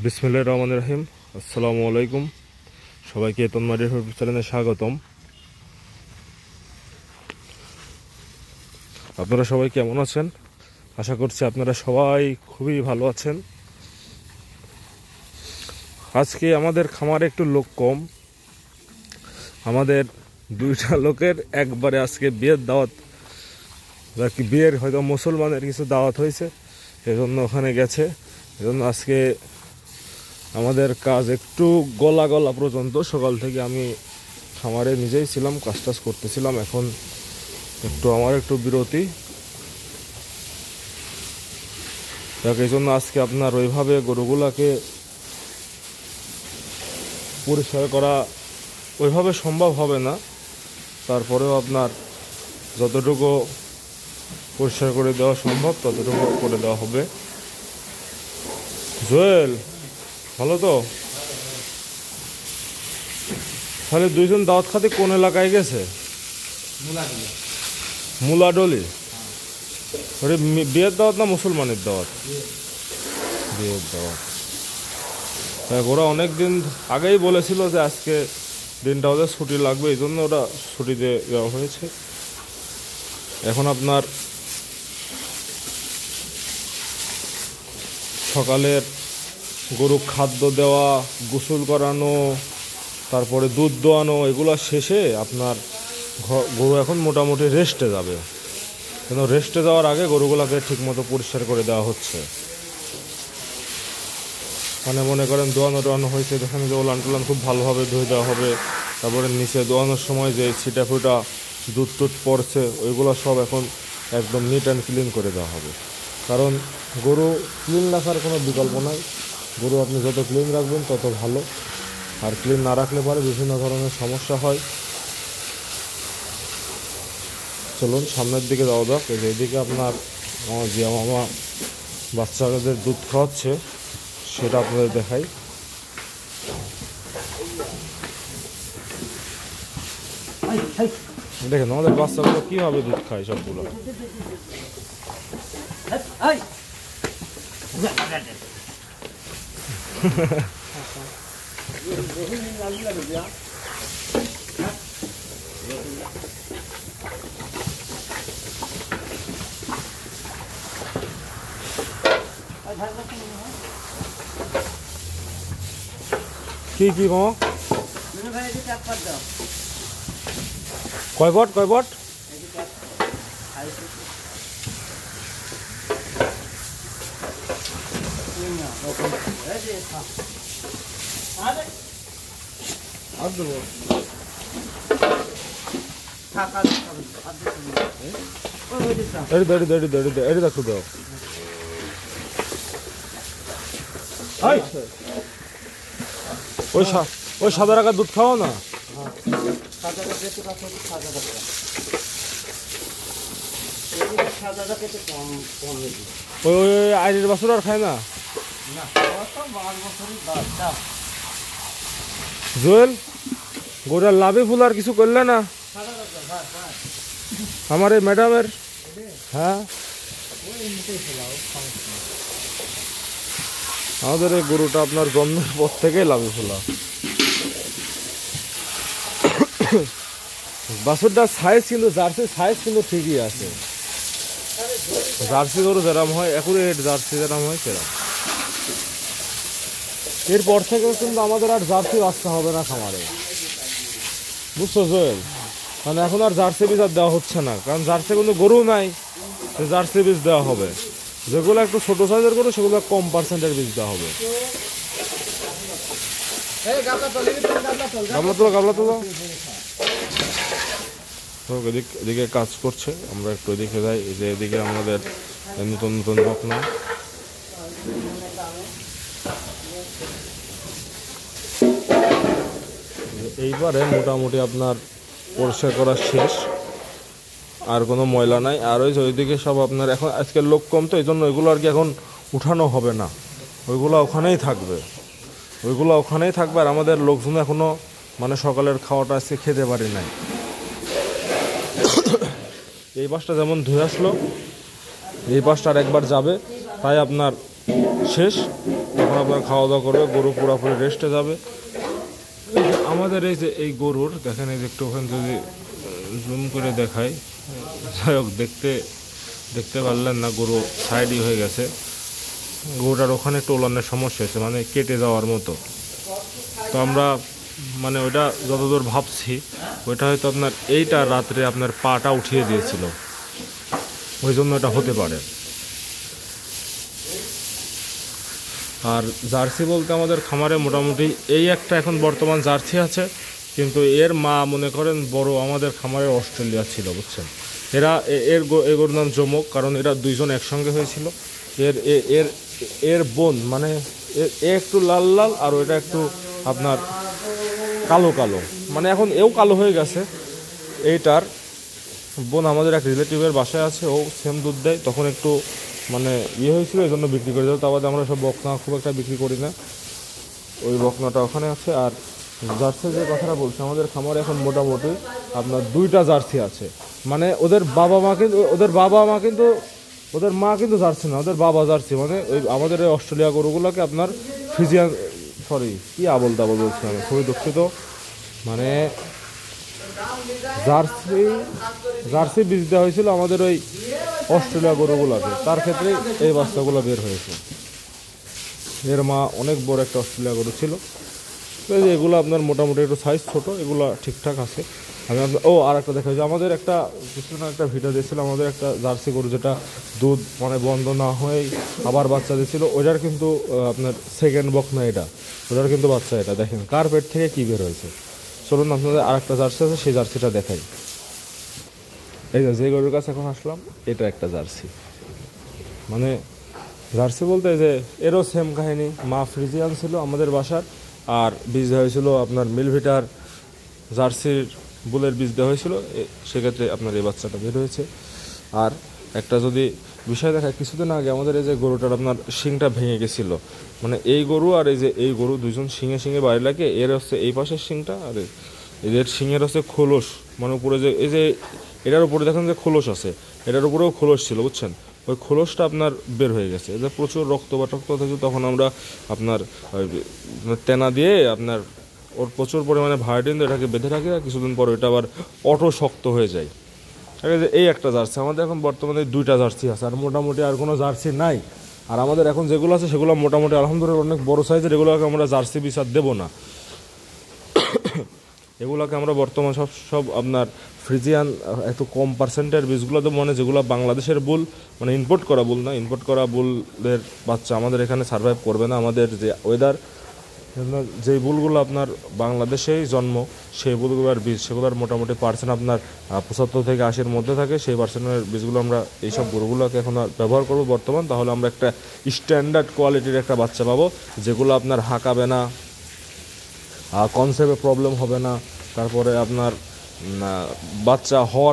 বিসমিল্লাহির রহমানির রহিম। আসসালামু আলাইকুম। সবাইকে তন্মারের চ্যানেলে স্বাগতম। আপনারা সবাই কেমন আছেন? আশা করছি আপনারা সবাই খুবই ভালো আছেন। আজকে আমাদের খামারে একটু লোক কম। আমাদের দুইটা লোকের একবারে আজকে বিয়ের দাওয়াত, বিয়ের হয়তো মুসলমানের কিছু দাওয়াত হয়েছে, এজন্য ওখানে গেছে। এজন্য আজকে আমাদের কাজ একটু গলা পর্যন্ত। সকাল থেকে আমি খামারে নিজেই ছিলাম, কাজ করতেছিলাম। এখন আমার একটু বিরতি। এই জন্য আজকে আপনার ওইভাবে গরুগুলাকে পরিষ্কার করা ওইভাবে সম্ভব হবে না। তারপরেও আপনার যতটুকু পরিষ্কার করে দেওয়া সম্ভব ততটুকু করে দেওয়া হবে। জোয়েল, ভালো তো? তাহলে দুইজন দাওয়াত খাতে কোন এলাকায় গেছে? মুলাডলি। বিয়ের দাওয়াত না মুসলমানের দাওয়াত? বিয়ের দাওয়াত। ওরা অনেক দিন আগেই বলেছিল যে আজকে দিনটা ওদের ছুটি লাগবে, এই জন্য ওরা ছুটি দেওয়া হয়েছে। এখন আপনার সকালের গরু খাদ্য দেওয়া, গোসল করানো, তারপরে দুধ দোয়ানো, এগুলো শেষে আপনার গরু এখন মোটামুটি রেস্টে যাবে। কিন্তু রেস্টে যাওয়ার আগে গরুগুলোকে ঠিকমতো পরিষ্কার করে দেওয়া হচ্ছে। মানে মনে করেন দোয়ানো হয়েছে, যেখানে যে ওলান টোলান খুব ভালোভাবে ধুয়ে দেওয়া হবে। তারপরে নিচে দোয়ানোর সময় যে ছিটা ফুটা দুধ টুধ পড়ছে, ওইগুলো সব এখন একদম নিট অ্যান্ড ক্লিন করে দেওয়া হবে। কারণ গরু ক্লিন রাখার কোনো বিকল্প নাই। গরু আপনি যত ক্লিন রাখবেন তত ভালো। আর ক্লিন না রাখলে পরে বিভিন্ন ধরনের সমস্যা হয়। চলুন সামনের দিকে যাওয়া যাক। এদিকে আপনার আমার জিয়া মামা বাচ্চাদের দুধ খাওয়াচ্ছে, সেটা আপনাদের দেখাই। দেখেন আমাদের বাচ্চাগুলো কীভাবে দুধ খায় সবগুলো। কি মামা? কয় বট? দেখো দাও। ওই সাদা রাখার দুধ খাওয়া না? ওই আইনের বাছুর আর খায় না? জোয়েল, গোটার লাভে ফুল আর কিছু করলে না আমার এই ম্যাডামের? হ্যাঁ, আমাদের এই গরুটা আপনার জন্মের পর থেকেই লাভে ফোলা। বাছুরটার সাইজ কিন্তু জার্সির সাইজ কিন্তু ঠিকই আছে। জার্সি গরু যেরকম হয়, একুরেট জার্সি যেরকম হয় সেরকম। এরপর থেকে কিন্তু আমাদের আর জার্সি বাচ্চা হবে না খামারে, বুঝছো জোয়েল? মানে এখন আর জার্সি বীজ আর দেওয়া হচ্ছে না, কারণ জার্সি কিন্তু গরু নাই, জার্সি বীজ দেওয়া হবে। যেগুলো একটু ছোট সাইজের গরু সেগুলো কম পার্সেন্টের বীজ দেওয়া হবে। গাবলা তো এদিকে কাজ করছে, আমরা একটু এদিকে যাই। এই যে এদিকে আমাদের নতুন বকনা। এইবারে মোটামুটি আপনার পরিষ্কার করা শেষ, আর কোনো ময়লা নাই। আর ওইদিকে সব আপনার এখন আজকের লোক কম, তো এই জন্য ওইগুলো আর কি এখন উঠানো হবে না। ওইগুলো ওখানেই থাকবে। আর আমাদের লোকজন এখনও মানে সকালের খাওয়াটা আজকে খেতে পারি নাই। এই বাসটা যেমন ধুয়ে আসলো, এই বাসটা আর একবার যাবে, তাই আপনার শেষ, তখন আপনার খাওয়া দাওয়া করবে, গরু পুরোপুরি রেস্টে যাবে। এই যে আমাদের এই যে এই গরুর দেখেন, এই যে একটু ওখানে যদি জুম করে দেখাই, যাই হোক দেখতে পারলেন না, গরু সাইডই হয়ে গেছে। গরুটার ওখানে একটু ওলানের সমস্যা হয়েছে, মানে কেটে যাওয়ার মতো। তো আমরা মানে ওইটা যতদূর ভাবছি, ওইটা হয়তো আপনার এইটা রাত্রে আপনার পাটা উঠিয়ে দিয়েছিল, ওই জন্য এটা হতে পারে। আর জার্সি বলতে আমাদের খামারে মোটামুটি এই একটা এখন বর্তমান জার্সি আছে, কিন্তু এর মা মনে করেন বড় আমাদের খামারের অস্ট্রেলিয়া ছিল, বুঝছেন। এর গরুর নাম জমক, কারণ এরা দুইজন একসঙ্গে হয়েছিল। এর এর এর বোন মানে এ একটু লাল লাল, আর ওইটা একটু আপনার কালো কালো, মানে এখন এও কালো হয়ে গেছে। এইটার বোন আমাদের এক রিলেটিভের বাসায় আছে, ও সেম দুধ দেয়, তখন একটু মানে হয়েছিল, এই জন্য বিক্রি করে দেবো। তারপরে আমরা সব বকনা খুব একটা বিক্রি করি না, ওই বকনাটা ওখানে আছে। আর জার্সি যে কথাটা বলছি, আমাদের খামারে এখন মোটামুটি আপনার 2টা জার্সি আছে। মানে ওদের মা কিন্তু জার্সি না, ওদের বাবা জার্সি। মানে ওই আমাদের এই অস্ট্রেলিয়া গরুগুলোকে আপনার ফিজিয়ান, সরি কি আবল তাবল বলছি আমি, খুবই দুঃখিত। মানে জার্সি বীজ দেওয়া হয়েছিল আমাদের ওই অস্ট্রেলিয়া গরুগুলোকে, তার ক্ষেত্রে এই বাচ্চাগুলো বের হয়েছে। এর মা অনেক বড় একটা অস্ট্রেলিয়া গরু ছিল। তো এগুলো আপনার মোটামুটি একটু সাইজ ছোট, এগুলো ঠিকঠাক আছে। আমি আপনার আর একটা দেখা যায়, আমাদের একটা কিছুদিন একটা ভিডিও দিয়েছিল, আমাদের একটা জার্সি গরু যেটা দুধ মানে বন্ধ না হয়ে আবার বাচ্চা দিয়েছিল, ওটার কিন্তু আপনার সেকেন্ড বকনা এটা, ওটার কিন্তু বাচ্চা এটা। দেখেন কার পেট থেকে কী বের হয়েছে। চলুন আপনাদের আর একটা জার্সি আছে, সেই জার্সিটা দেখাই। এই যে গরুর কাছে এখন আসলাম, এটা একটা জার্সি। মানে জার্সি বলতে যে এরও সেম কাহিনী, মা ফ্রিজিয়ান ছিল আমাদের বাসার, আর বীজ দেওয়া হয়েছিল আপনার মিলভিটার জার্সির বুলের বীজ দেওয়া হয়েছিল, সেক্ষেত্রে আপনার এই বাচ্চাটা বের হয়েছে। আর একটা যদি বিষয় দেখায়, কিছুদিন আগে আমাদের এই যে গরুটার আপনার শিংটা ভেঙে গেছিলো। মানে এই গরু আর এই গরু দুজন শিঙে বাড়ি লাগে। এর হচ্ছে এই পাশের শিংটা, আর এদের শিঙের হচ্ছে খোলস, মানে উপরে যে এই যে এটার উপরে দেখেন যে খোলস আছে, এটার উপরেও খোলস ছিল, বুঝছেন। ওই খোলসটা আপনার বের হয়ে গেছে, যে প্রচুর রক্ত হয়েছে। তখন আমরা আপনার তেনা দিয়ে আপনার ওর প্রচুর পরিমাণে ভায়োডিন দিয়ে এটাকে বেঁধে রাখি, আর কিছুদিন পর ওইটা আবার অটো শক্ত হয়ে যায়। এই একটা জার্সি আমাদের এখন বর্তমানে 2টা জার্সি আছে, আর মোটামুটি আর কোনো জার্সি নাই। আর আমাদের এখন যেগুলো আছে সেগুলো মোটামুটি আলহামদুলিল্লাহ অনেক বড় সাইজের। এগুলোকে আমরা জার্সি বীজ আর দেবো না, এগুলোকে আমরা বর্তমান সব আপনার ফ্রিজিয়ান একটু কম পার্সেন্টের বীজগুলো দেবো, মানে যেগুলো বাংলাদেশের বুল, মানে ইম্পোর্ট করা বুল না। ইম্পোর্ট করা বুলের বাচ্চা আমাদের এখানে সার্ভাইভ করবে না। আমাদের যে ওয়েদার, যেই বুলগুলো আপনার বাংলাদেশেই জন্ম, সেই বুলগুলোর বীজ, সেগুলোর মোটামুটি পার্সেন্ট আপনার 75 থেকে 80-এর মধ্যে থাকে। সেই পার্সেন্টের বীজগুলো আমরা এইসব গরুগুলোকে এখন ব্যবহার করবো বর্তমান। তাহলে আমরা একটা স্ট্যান্ডার্ড কোয়ালিটির একটা বাচ্চা পাবো, যেগুলো আপনার হাঁকাবে না, কনসেপ্টে প্রবলেম হবে না, তারপরে আপনার বাচ্চা হওয়ার